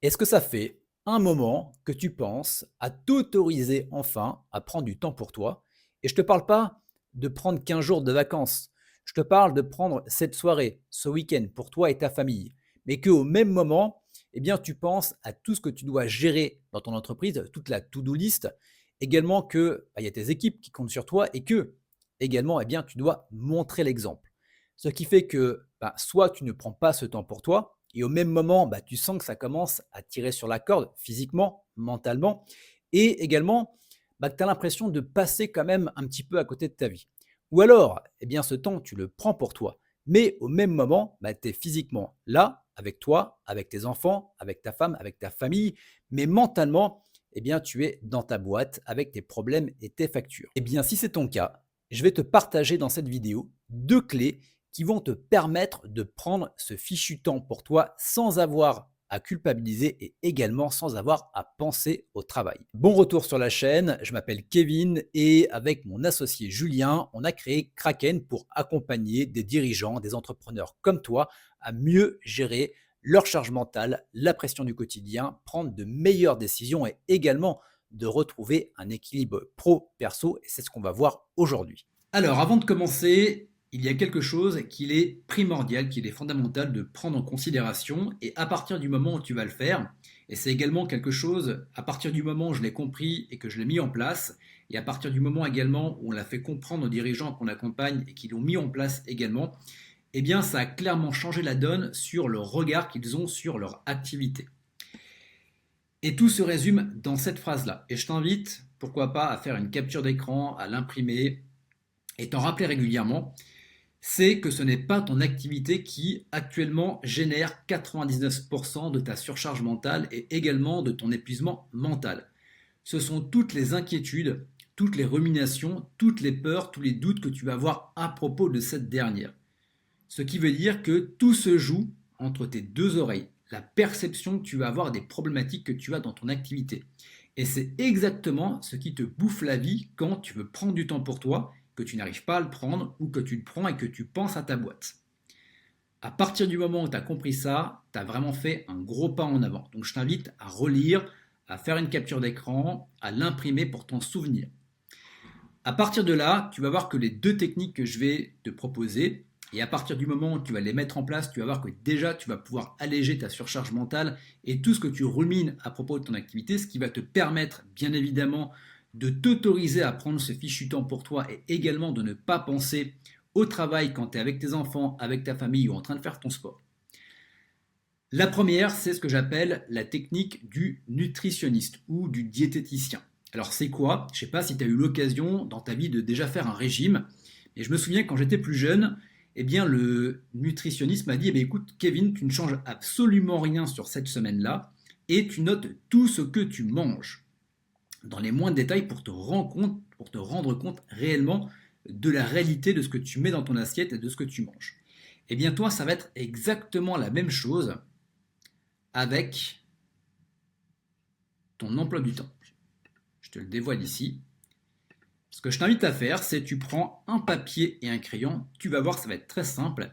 Est-ce que ça fait un moment que tu penses à t'autoriser enfin à prendre du temps pour toi? Et je te parle pas de prendre 15 jours de vacances. Je te parle de prendre cette soirée, ce week-end pour toi et ta famille. Mais qu'au même moment, eh bien, tu penses à tout ce que tu dois gérer dans ton entreprise, toute la to-do list. Également que, bah, il y a tes équipes qui comptent sur toi et que, également, eh bien, tu dois montrer l'exemple. Ce qui fait que, bah, soit tu ne prends pas ce temps pour toi et au même moment, bah, tu sens que ça commence à tirer sur la corde physiquement, mentalement et également, bah, que tu as l'impression de passer quand même un petit peu à côté de ta vie. Ou alors, eh bien, ce temps, tu le prends pour toi, mais au même moment, bah, tu es physiquement là, avec toi, avec tes enfants, avec ta femme, avec ta famille, mais mentalement, eh bien, tu es dans ta boîte avec tes problèmes et tes factures. Eh bien, si c'est ton cas, je vais te partager dans cette vidéo 2 clés qui vont te permettre de prendre ce fichu temps pour toi sans avoir à culpabiliser et également sans avoir à penser au travail. Bon retour sur la chaîne, je m'appelle Kevin et avec mon associé Julien, on a créé Kraken pour accompagner des dirigeants, des entrepreneurs comme toi à mieux gérer leur charge mentale, la pression du quotidien, prendre de meilleures décisions et également de retrouver un équilibre pro-perso et c'est ce qu'on va voir aujourd'hui. Alors, avant de commencer, il y a quelque chose qu'il est primordial, qu'il est fondamental de prendre en considération et à partir du moment où tu vas le faire, et c'est également quelque chose, à partir du moment où je l'ai compris et que je l'ai mis en place, et à partir du moment également où on l'a fait comprendre aux dirigeants qu'on accompagne et qu'ils l'ont mis en place également, eh bien ça a clairement changé la donne sur le regard qu'ils ont sur leur activité. Et tout se résume dans cette phrase-là. Et je t'invite, pourquoi pas, à faire une capture d'écran, à l'imprimer et t'en rappeler régulièrement, c'est que ce n'est pas ton activité qui actuellement génère 99% de ta surcharge mentale et également de ton épuisement mental. Ce sont toutes les inquiétudes, toutes les ruminations, toutes les peurs, tous les doutes que tu vas avoir à propos de cette dernière. Ce qui veut dire que tout se joue entre tes deux oreilles, la perception que tu vas avoir des problématiques que tu as dans ton activité. Et c'est exactement ce qui te bouffe la vie quand tu veux prendre du temps pour toi, que tu n'arrives pas à le prendre ou que tu le prends et que tu penses à ta boîte. À partir du moment où tu as compris ça, tu as vraiment fait un gros pas en avant. Donc je t'invite à relire, à faire une capture d'écran, à l'imprimer pour t'en souvenir. À partir de là, tu vas voir que les deux techniques que je vais te proposer, et à partir du moment où tu vas les mettre en place, tu vas voir que déjà tu vas pouvoir alléger ta surcharge mentale et tout ce que tu rumines à propos de ton activité, ce qui va te permettre bien évidemment de t'autoriser à prendre ce fichu temps pour toi et également de ne pas penser au travail quand tu es avec tes enfants, avec ta famille ou en train de faire ton sport. La première, c'est ce que j'appelle la technique du nutritionniste ou du diététicien. Alors c'est quoi? Je ne sais pas si tu as eu l'occasion dans ta vie de déjà faire un régime, mais je me souviens quand j'étais plus jeune, eh bien le nutritionniste m'a dit, eh bien, écoute Kevin, tu ne changes absolument rien sur cette semaine-là et tu notes tout ce que tu manges dans les moindres détails pour te rendre compte réellement de la réalité de ce que tu mets dans ton assiette et de ce que tu manges. Eh bien toi, ça va être exactement la même chose avec ton emploi du temps. Je te le dévoile ici. Ce que je t'invite à faire, c'est tu prends un papier et un crayon, tu vas voir, ça va être très simple,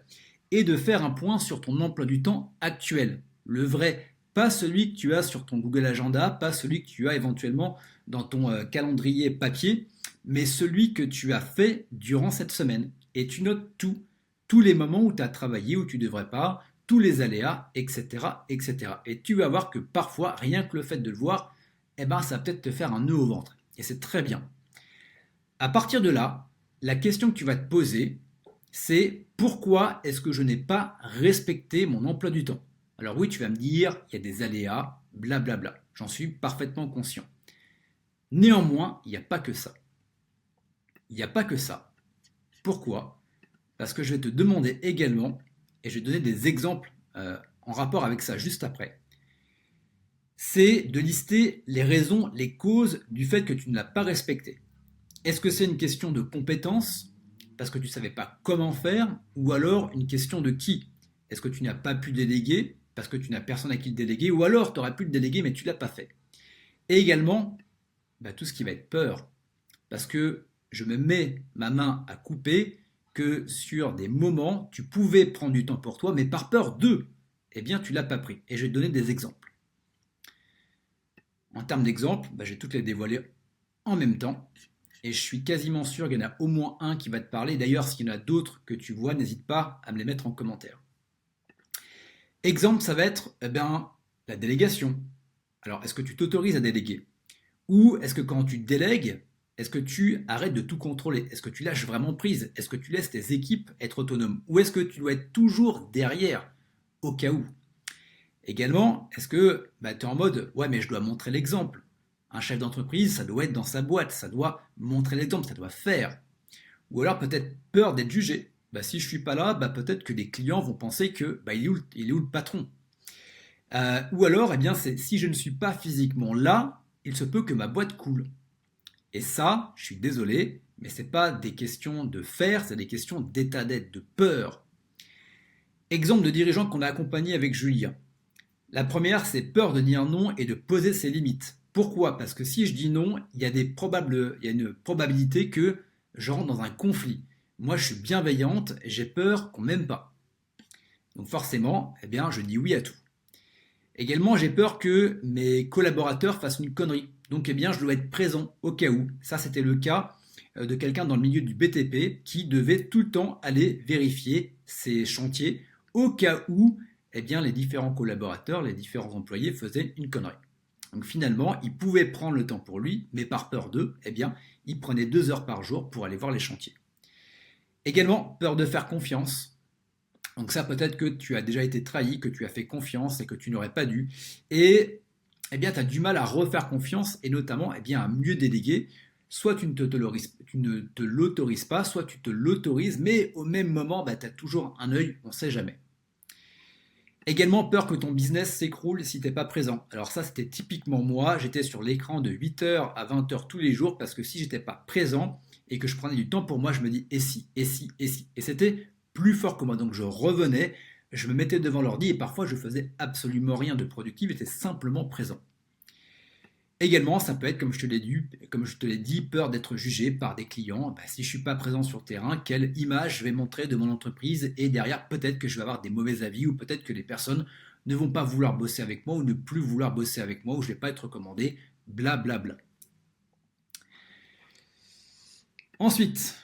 et de faire un point sur ton emploi du temps actuel. Le vrai, pas celui que tu as sur ton Google Agenda, pas celui que tu as éventuellement dans ton calendrier papier, mais celui que tu as fait durant cette semaine. Et tu notes tout, tous les moments où tu as travaillé, où tu ne devrais pas, tous les aléas, etc., etc. Et tu vas voir que parfois, rien que le fait de le voir, eh ben, ça va peut-être te faire un nœud au ventre. Et c'est très bien. À partir de là, la question que tu vas te poser, c'est pourquoi est-ce que je n'ai pas respecté mon emploi du temps? Alors oui, tu vas me dire, il y a des aléas, blablabla. J'en suis parfaitement conscient. Néanmoins, il n'y a pas que ça. Il n'y a pas que ça. Pourquoi? Parce que je vais te demander également, et je vais te donner des exemples en rapport avec ça juste après, c'est de lister les raisons, les causes du fait que tu ne l'as pas respecté. Est-ce que c'est une question de compétence, parce que tu ne savais pas comment faire, ou alors une question de qui? Est-ce que tu n'as pas pu déléguer, parce que tu n'as personne à qui le déléguer, ou alors tu aurais pu le déléguer mais tu ne l'as pas fait? Et également, tout ce qui va être peur, parce que je me mets ma main à couper que sur des moments, tu pouvais prendre du temps pour toi, mais par peur de, eh bien tu ne l'as pas pris. Et je vais te donner des exemples. En termes d'exemple, je vais toutes les dévoiler en même temps. Et je suis quasiment sûr qu'il y en a au moins un qui va te parler. D'ailleurs, s'il y en a d'autres que tu vois, n'hésite pas à me les mettre en commentaire. Exemple, ça va être la délégation. Alors, est-ce que tu t'autorises à déléguer? Ou est-ce que quand tu délègues, est-ce que tu arrêtes de tout contrôler? Est-ce que tu lâches vraiment prise? Est-ce que tu laisses tes équipes être autonomes? Ou est-ce que tu dois être toujours derrière, au cas où? Également, est-ce que tu es en mode, ouais, mais je dois montrer l'exemple. Un chef d'entreprise, ça doit être dans sa boîte, ça doit montrer l'exemple, ça doit faire. Ou alors peut-être peur d'être jugé. Si je suis pas là, peut-être que les clients vont penser que il est où le patron? Ou alors, c'est si je ne suis pas physiquement là, il se peut que ma boîte coule. Et ça, je suis désolé, mais c'est pas des questions de faire, c'est des questions d'état d'être, de peur. Exemple de dirigeant qu'on a accompagné avec Julien. La première, c'est peur de dire non et de poser ses limites. Pourquoi? Parce que si je dis non, il y a une probabilité que je rentre dans un conflit. Moi, je suis bienveillante et j'ai peur qu'on m'aime pas. Donc forcément, je dis oui à tout. Également, j'ai peur que mes collaborateurs fassent une connerie. Donc, je dois être présent au cas où. Ça, c'était le cas de quelqu'un dans le milieu du BTP qui devait tout le temps aller vérifier ses chantiers au cas où les différents collaborateurs, les différents employés faisaient une connerie. Donc finalement, il pouvait prendre le temps pour lui, mais par peur d'eux, il prenait 2 heures par jour pour aller voir les chantiers. Également, peur de faire confiance. Donc ça, peut-être que tu as déjà été trahi, que tu as fait confiance et que tu n'aurais pas dû. Et tu as du mal à refaire confiance et notamment à mieux déléguer. Soit tu ne te l'autorises pas, soit tu te l'autorises, mais au même moment, tu as toujours un œil, on ne sait jamais. Également peur que ton business s'écroule si tu n'es pas présent. Alors ça, c'était typiquement moi. J'étais sur l'écran de 8h à 20h tous les jours parce que si j'étais pas présent et que je prenais du temps pour moi, je me dis et si, et si, et si. Et c'était plus fort que moi. Donc je revenais, je me mettais devant l'ordi et parfois je faisais absolument rien de productif, j'étais simplement présent. Également, ça peut être, comme je te l'ai dit, peur d'être jugé par des clients. Si je ne suis pas présent sur le terrain, quelle image je vais montrer de mon entreprise? Et derrière, peut-être que je vais avoir des mauvais avis ou peut-être que les personnes ne vont pas vouloir bosser avec moi ou ne plus vouloir bosser avec moi ou je ne vais pas être recommandé, blablabla. Bla bla. Ensuite,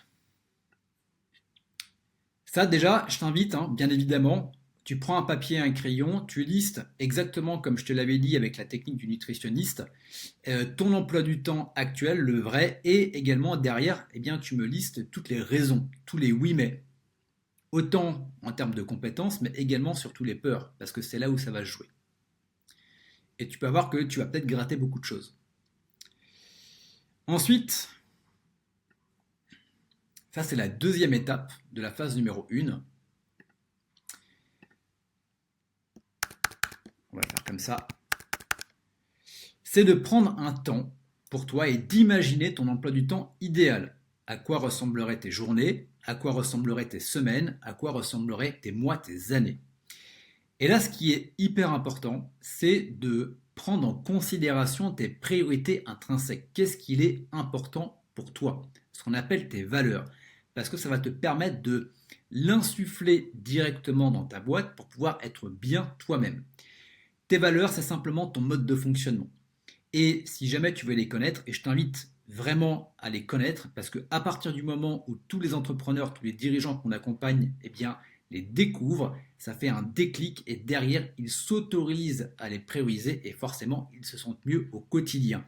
ça déjà, je t'invite, bien évidemment, tu prends un papier et un crayon, tu listes exactement comme je te l'avais dit avec la technique du nutritionniste, ton emploi du temps actuel, le vrai, et également derrière, tu me listes toutes les raisons, tous les oui mais, autant en termes de compétences, mais également sur tous les peurs, parce que c'est là où ça va se jouer. Et tu peux voir que tu vas peut-être gratter beaucoup de choses. Ensuite, ça c'est la deuxième étape de la phase numéro 1. On va faire comme ça. C'est de prendre un temps pour toi et d'imaginer ton emploi du temps idéal. À quoi ressembleraient tes journées? À quoi ressembleraient tes semaines? À quoi ressembleraient tes mois, tes années? Et là, ce qui est hyper important, c'est de prendre en considération tes priorités intrinsèques. Qu'est-ce qu'il est important pour toi? Ce qu'on appelle tes valeurs. Parce que ça va te permettre de l'insuffler directement dans ta boîte pour pouvoir être bien toi-même. Tes valeurs, c'est simplement ton mode de fonctionnement. Et si jamais tu veux les connaître, et je t'invite vraiment à les connaître, parce qu'à partir du moment où tous les entrepreneurs, tous les dirigeants qu'on accompagne, les découvrent, ça fait un déclic et derrière, ils s'autorisent à les prioriser et forcément, ils se sentent mieux au quotidien.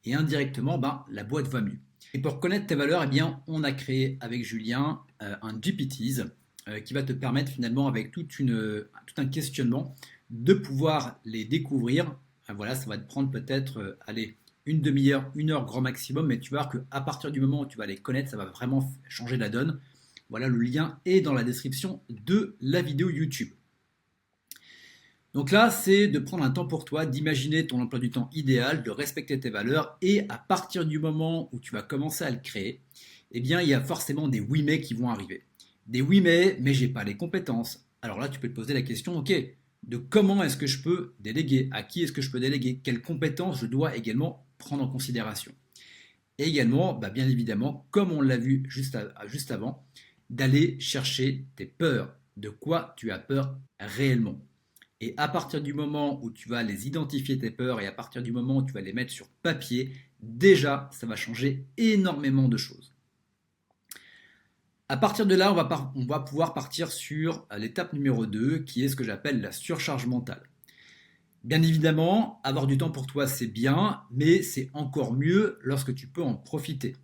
Et indirectement, la boîte va mieux. Et pour connaître tes valeurs, on a créé avec Julien un GPTs qui va te permettre finalement, avec tout un questionnement, de pouvoir les découvrir. Voilà, ça va te prendre peut-être, une demi-heure, 1 heure grand maximum, mais tu vas voir qu'à partir du moment où tu vas les connaître, ça va vraiment changer la donne. Voilà, le lien est dans la description de la vidéo YouTube. Donc là, c'est de prendre un temps pour toi, d'imaginer ton emploi du temps idéal, de respecter tes valeurs et à partir du moment où tu vas commencer à le créer, il y a forcément des oui mais qui vont arriver. Des oui mais j'ai pas les compétences. Alors là, tu peux te poser la question, ok, de comment est-ce que je peux déléguer? À qui est-ce que je peux déléguer? Quelles compétences je dois également prendre en considération? Et également, bien évidemment, comme on l'a vu juste avant, d'aller chercher tes peurs. De quoi tu as peur réellement? Et à partir du moment où tu vas les identifier tes peurs et à partir du moment où tu vas les mettre sur papier, déjà, ça va changer énormément de choses. À partir de là, on va pouvoir partir sur l'étape numéro 2, qui est ce que j'appelle la surcharge mentale. Bien évidemment, avoir du temps pour toi, c'est bien, mais c'est encore mieux lorsque tu peux en profiter.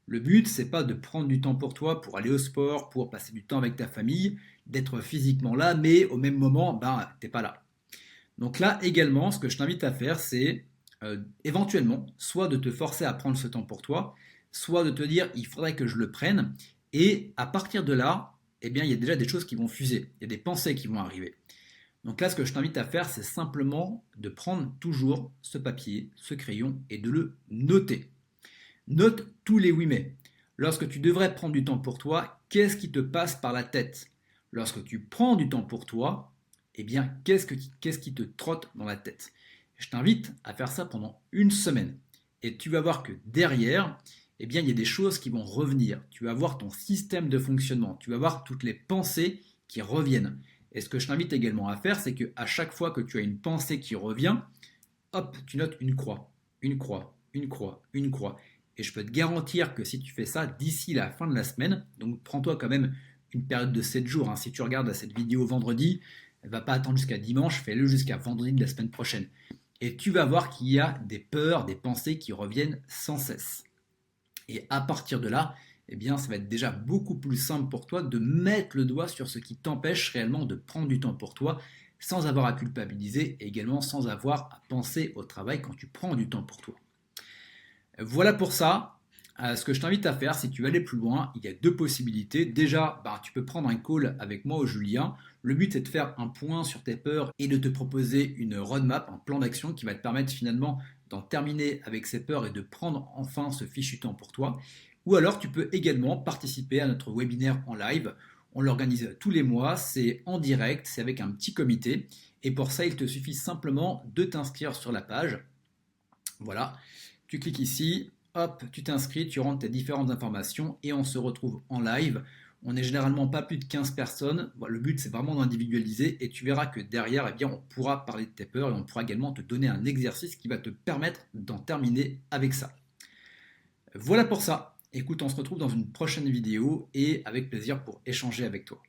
Le but, c'est pas de prendre du temps pour toi, pour aller au sport, pour passer du temps avec ta famille, d'être physiquement là, mais au même moment, ben, t'es pas là. Donc là également, ce que je t'invite à faire, c'est éventuellement, soit de te forcer à prendre ce temps pour toi, soit de te dire, il faudrait que je le prenne, et à partir de là, eh bien, il y a déjà des choses qui vont fuser, il y a des pensées qui vont arriver. Donc là, ce que je t'invite à faire, c'est simplement de prendre toujours ce papier, ce crayon, et de le noter. Note tous les oui mais. Lorsque tu devrais prendre du temps pour toi, qu'est-ce qui te passe par la tête? Lorsque tu prends du temps pour toi, eh bien, qu'est-ce qui te trotte dans la tête? Je t'invite à faire ça pendant une semaine. Et tu vas voir que derrière, eh bien, il y a des choses qui vont revenir. Tu vas voir ton système de fonctionnement. Tu vas voir toutes les pensées qui reviennent. Et ce que je t'invite également à faire, c'est qu'à chaque fois que tu as une pensée qui revient, hop, tu notes une croix, une croix, une croix, une croix. Et je peux te garantir que si tu fais ça d'ici la fin de la semaine, donc prends-toi quand même une période de 7 jours, hein. Si tu regardes cette vidéo vendredi, elle ne va pas attendre jusqu'à dimanche, fais-le jusqu'à vendredi de la semaine prochaine. Et tu vas voir qu'il y a des peurs, des pensées qui reviennent sans cesse. Et à partir de là, eh bien, ça va être déjà beaucoup plus simple pour toi de mettre le doigt sur ce qui t'empêche réellement de prendre du temps pour toi sans avoir à culpabiliser et également sans avoir à penser au travail quand tu prends du temps pour toi. Voilà pour ça. Ce que je t'invite à faire, si tu veux aller plus loin, il y a deux possibilités. Déjà, tu peux prendre un call avec moi ou Julien. Le but, c'est de faire un point sur tes peurs et de te proposer une roadmap, un plan d'action qui va te permettre finalement d'en terminer avec ces peurs et de prendre enfin ce fichu temps pour toi. Ou alors, tu peux également participer à notre webinaire en live. On l'organise tous les mois, c'est en direct, c'est avec un petit comité. Et pour ça, il te suffit simplement de t'inscrire sur la page. Voilà, tu cliques ici, hop, tu t'inscris, tu rentres tes différentes informations et on se retrouve en live. On n'est généralement pas plus de 15 personnes. Bon, le but, c'est vraiment d'individualiser et tu verras que derrière, eh bien, on pourra parler de tes peurs et on pourra également te donner un exercice qui va te permettre d'en terminer avec ça. Voilà pour ça. Écoute, on se retrouve dans une prochaine vidéo et avec plaisir pour échanger avec toi.